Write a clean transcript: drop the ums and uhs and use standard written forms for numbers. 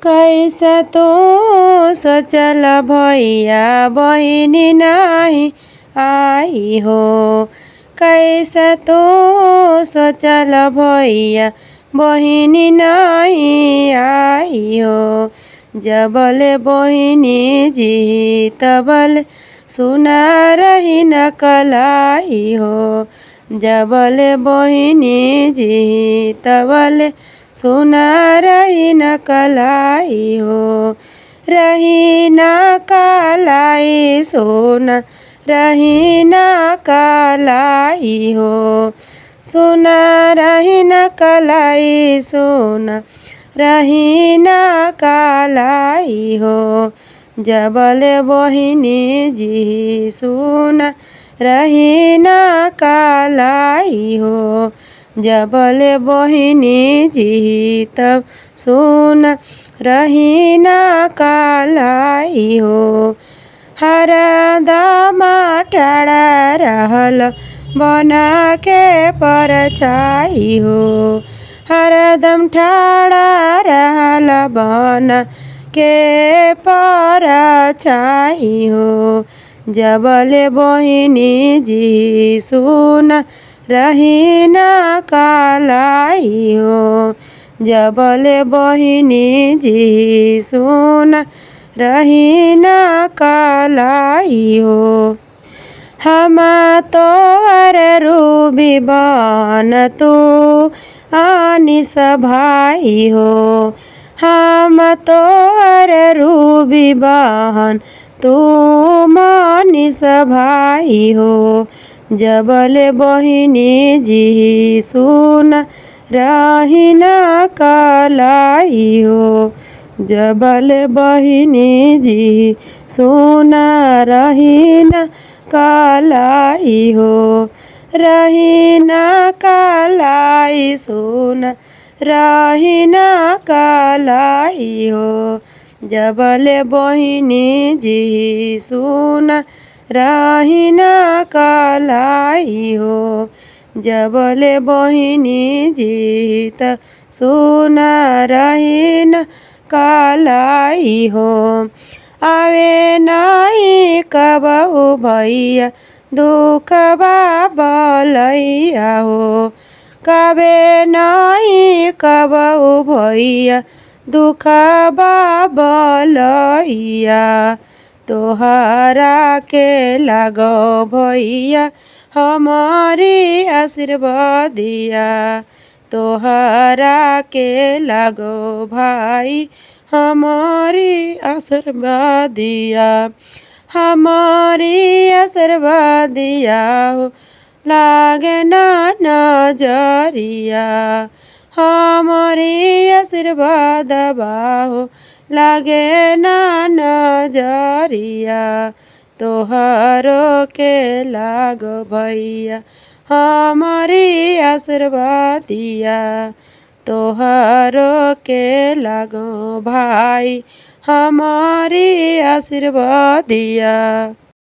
कैसा तो सोचल भैया बहिनी नहीं आई हो। कैसा तो सोचल भैया बहिनी नहीं आई हो। जबल बहिनी जी तबल सुना रही न कलाई हो। जबल बहिनी जी तबल सुना रही न कलाई हो। रही न कलाई सोना रही न कलाई हो। सोना रही न कलाई सोना रही न कलाई हो। जबल बहिनी जी सुना रही न कलाई हो। जबल बहिनी जी तब सुना रही न कलाई हो। हरदम ठाड़ा रहल बना के परछाई हो। हरदम ठाड़ा रहल बना के परछाई हो। जबल बहिनी जी सुना रही न कलाई हो। जबल बहिनी जी सुना रही न कलाई हो। हम तोहर रूबी बन तू अनिस भाई हो। हम तोहर रूबी बहन तू मनीष भाई हो। जबल बहिनी जी सुना रही न कलाई हो। जबल बहिनी जी सुना रही न कलाई हो। रही न कलाई सोना रही न कलाई हो। जबल बहिनी जी सुना रही न कलाई हो। जबल बहिनी जी त सुना रही न कलाई हो। आवे नहीं कबहू भैया दुखबा बलैया हो। कबे नहीं कबहू भैया दुखबा बलैया। तोहरा के लागो भैया हमारी आशीर्वादिया। तोहरा के लागो भाई हमारी आशीर्वादिया। हमारी आशीर्वादिया हो लागे ना नजरिया। हमारी आशीर्वाद हो लागे ना नजरिया। तोहरो के लागो भैया हमारी आशीर्वादिया। तोहरो के लागो भाई हमारी आशीर्वादिया।